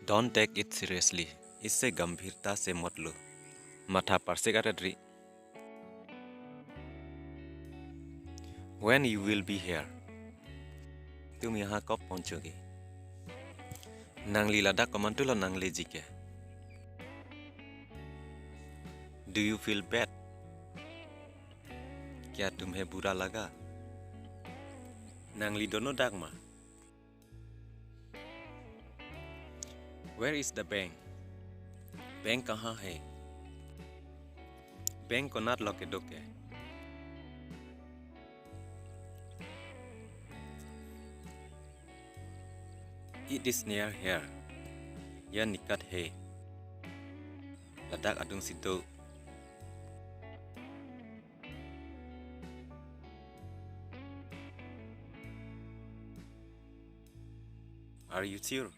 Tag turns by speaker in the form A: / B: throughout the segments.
A: Don't take it seriously. इससे गंभीरता से मत लो. माथा परसेगा री. When you will be here? तुम यहाँ कब पहुँचोगे? नांगली लादा कमंटुलो नांगले जी के. Do you feel bad? क्या तुम्हें बुरा लगा? नांगली दोनों दागमा. Where is the bank? Bank कहाँ है? बैंक को नाट लोके डोके. It is near here. यह निकट है. लद्दाख अदुंग सिद्धो. Are you sure?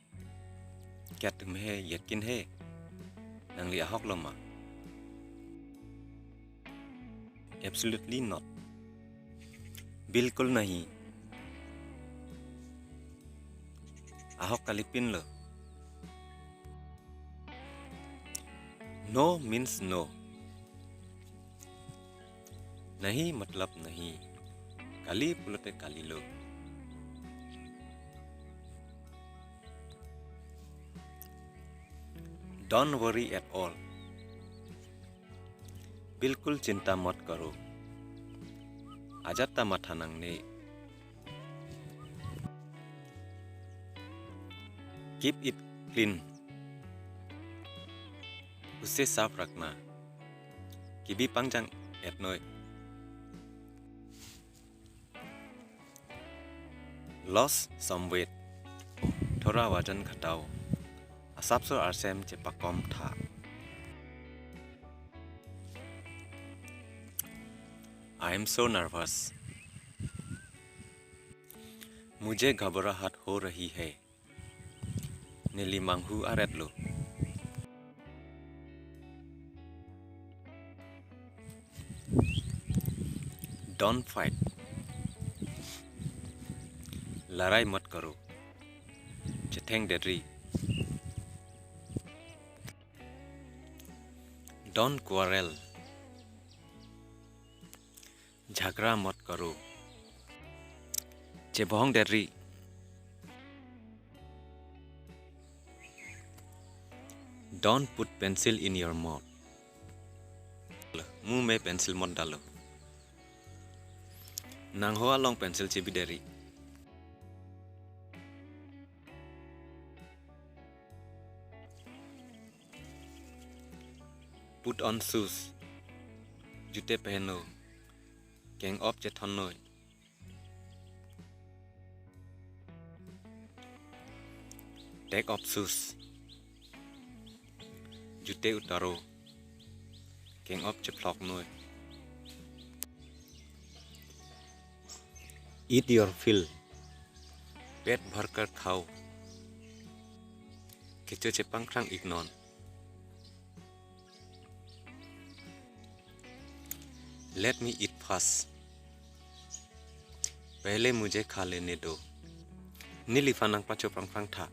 A: क्या तुम्हें यकीन है? नांगली आहक लमा. Absolutely not. बिल्कुल नहीं. आहक कालिपिन लो. No means no. नहीं मतलब नहीं. काली पुलते काली लो. Don't worry at all. बिल्कुल चिंता मत करो. आजाता माथा नंगने. Keep it clean. उसे साफ रखना. किबी पंगजंग एटनोय. Lost some weight. थोड़ा वजन घटाओ. असापसो आरसेम चेपा कम था. I am so nervous. मुझे घबराहट हो रही है. नीली मांगू आरेट लो. Don't fight. लड़ाई मत करो. चेथेंग डेरी. Don't quarrel. झगड़ा मत करो. चेबोंग dairy. Don't put pencil in your mouth. मुंह में पेंसिल मत डालो. नांगहोआ लोंग पेंसिल चेबी डेरी. Put on shoes. जूते पहनो. केंग ऑफ चेथनोय. Take off shoes. जूते उतारो. केंग ऑफ चेफ्लॉक नोय. Eat your fill. पेट भरकर खाओ. किचो चेपंग ख्रंग इग्नोर. Let me eat first. पहले मुझे खा लेने दो. नीली फानंग पाचो पंगफंग था.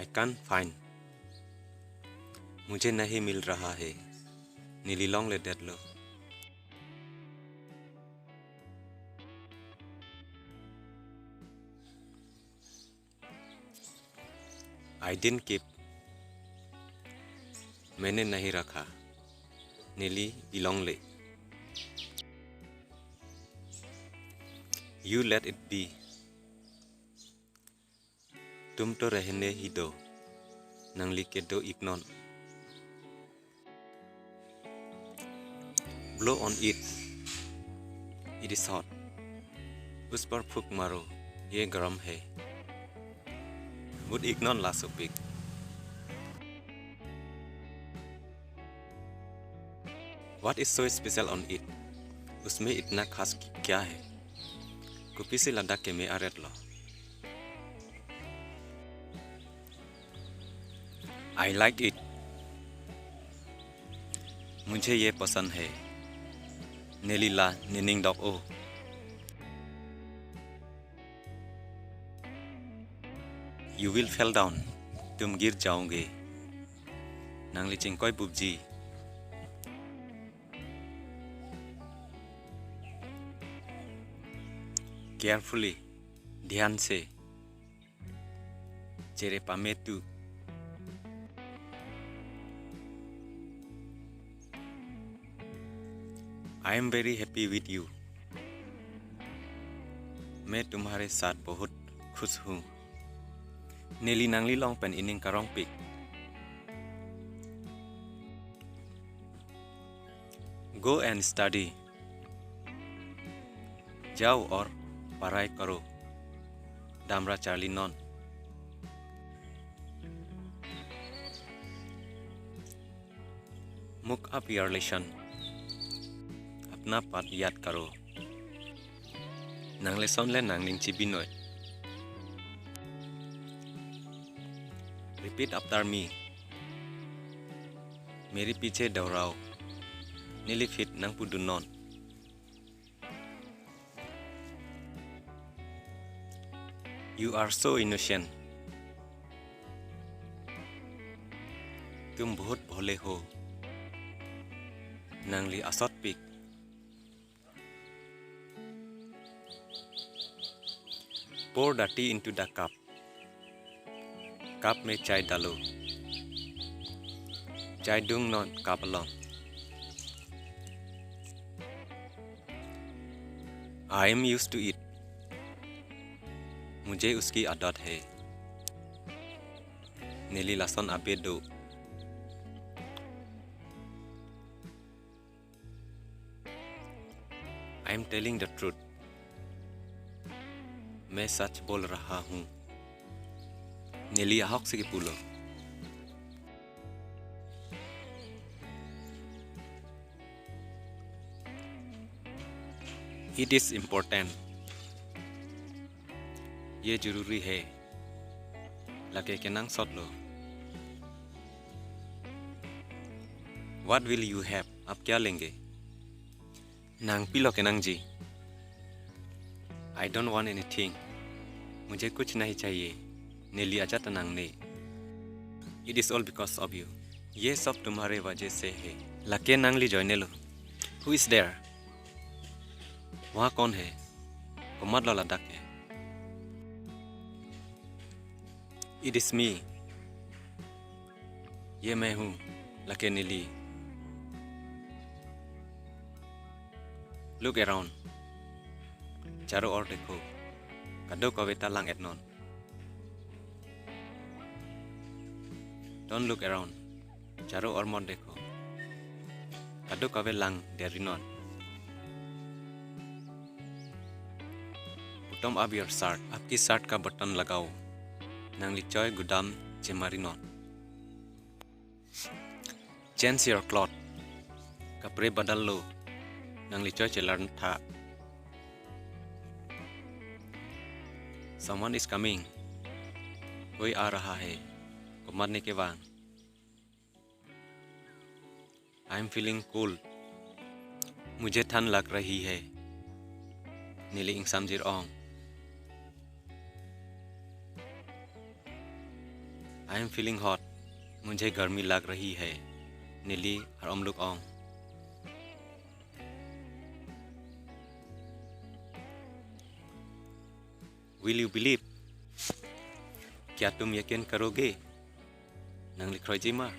A: I can't find. मुझे नहीं मिल रहा है. नीली लॉन्ग ले dead low. I didn't keep. मैंने नहीं रखा. नीली बिलोंग ले. You let it be. तुम तो रहने ही दो. नंगली के दो ignore. Blow on it. It is hot. उस पर फूंक मारो. ये गर्म है. Would ignore last topic. What is so special on it? उसमें इतना खास क्या है? कुपी से लद्दाख के में आरेट लो. I like it. मुझे ये पसंद है. नेली ला निनिंग डॉग ओ. You will fall down. तुम गिर जाओगे. Nangli chingkoi bubji. Carefully. ध्यान से. Cere pametu. I am very happy with you. मैं तुम्हारे साथ बहुत खुश हूँ. Neli nangli long pen ining karong pik. Go and study. जाओ और पढ़ाई करो. Damra Charlie non. Look up your lesson. अपना पाठ याद करो. Nang lesson le nang ning chibinoy. Repeat after me. मेरे पीछे दोहराओ. Nili fit nang pudu non. You are so innocent. तुम बहुत भोले हो. Nangli asot pik. Pour the tea into the cup. Cup में चाय डालो. चाय dung non cup along. I am used to it. मुझे उसकी आदत है. Neli lason abe do. I am telling the truth. मैं सच बोल रहा हूँ. Neli ahok sige pulo. It is important. ये जरूरी है. लगे के नंग सोच लो. What will you have? आप क्या लेंगे? नंग पी लो के नंग जी. I don't want anything. मुझे कुछ नहीं चाहिए. Neli आजा तनांग ने. It is all because of you. ये सब तुम्हारे वजह से है. लगे नंग ली जोइने लो. Who is there? वहाँ कौन है? कुमार लाला डक है. It is me. ये मैं हूँ. लगे नीली. Look around. चारों ओर देखो. कदो कविता lang et non. Don't look around. चारों ओर मत देखो. कदो कवे lang dari non. Button up your shirt. आपकी शर्ट का बटन लगाओ. Nang licoy gudam cemari non. Change your cloth. कपड़े बदल लो. Nang licoy celan था. Someone is coming. कोई आ रहा है. को मरने के बाद. I am feeling cold. मुझे ठंड लग रही है. Nili ing samjir ong. I am feeling hot. मुझे गर्मी लग रही है. Nili और omluk ong. Will you believe? क्या तुम यकीन करोगे? Nang likroy jimar.